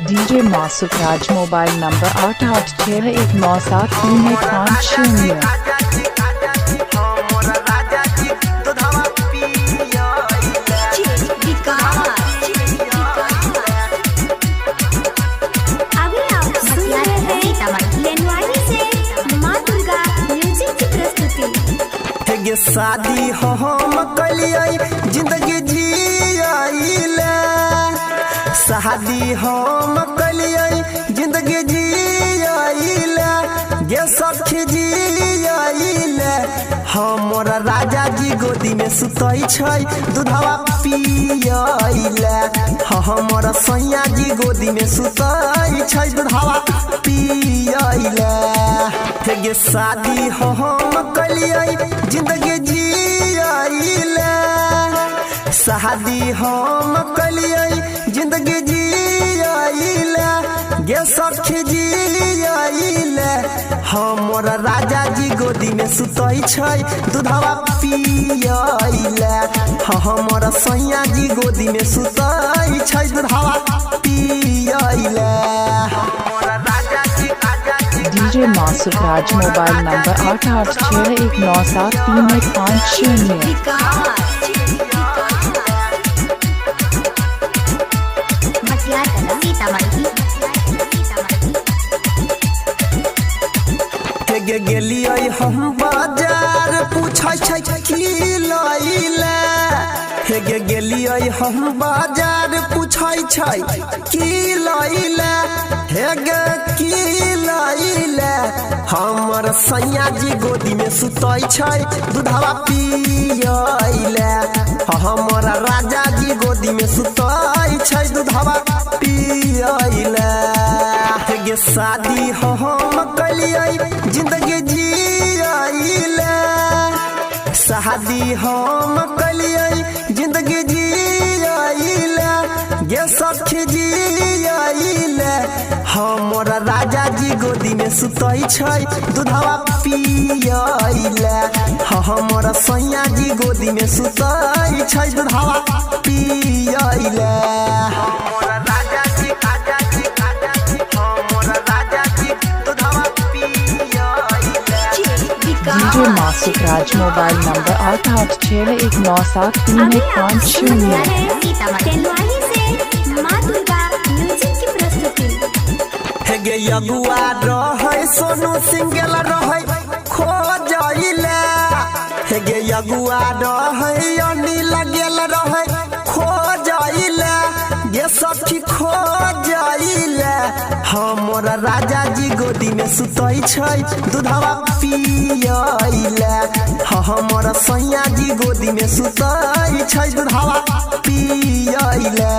DJ Masook राज mobile number 8861973150। शादी हम कलिए जिंदगी जियाइले, शादी हम कलिए जिंदगी जियाइले, गे सखी जियाइले। हमर राजा जी गोदी में सुतई छै दूधवा पियाइले, हमर सैया जी गोदी में सुतई छै दूधवा पियाइले। गे शादी हम कलिए जिंदगी जियाइले, शादी हम कलिए जिंदगी जियाइले, गे सखी जियाइले। हमर राजा जी गोदी में सुतई छै दूधवा पियाइले, हमर सैया जी गोदी में सुतई छै दूधवा पियाइले। डीजे मासूक राज मोबाइल नंबर 8861973150। गेलिए हम बाजार पूछै छै की लइले, हे गेलिए हम बाजार पूछै छै की लइले, हे गे की लइले। हमर सैया जी गोदी में सुतै छै दूधवा पियाइले, हमर राजा जी गोदी में सुतै छै दूधवा पियाइले। गे शादी हम कलिए जिंदगी जियाइले, शादी हम कलिए जिंदगी जियाइले, गे सखी जियाइले। हमर राजा जी गोदी में सुतई छै दूधवा पियाइले, हमर सैया जी गोदी में सुतई छै दूधवा पियाइले। डीजे मासूक राज मोबाइल नंबर 8861973150। गे यगुआ रहे सोनू सिंगल रहे खो जाइले, गे यगुआ रहे अनिल गेल रहे खो जाइले, गे सखी खो जाइले। हमर राजा जी गोदी में सुतई छै दूधवा पियाइले, हमर सैया जी गोदी में सुतई छै दूधवा पियाइले।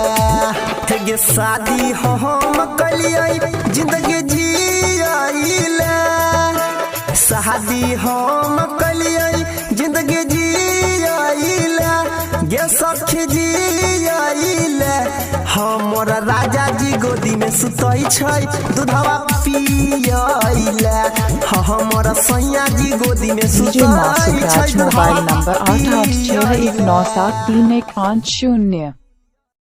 गे शादी हम कलिए जिंदगी जियाइले, शादी हम कलिए जिंदगी जियाइले, गे सखी जियाइले। हमर राजा जी गोदी में सुतई छै दूधवा पियाइले, हमर सैया जी गोदी में सुतई छै दूधवा मोबाइल नंबर 8861973150।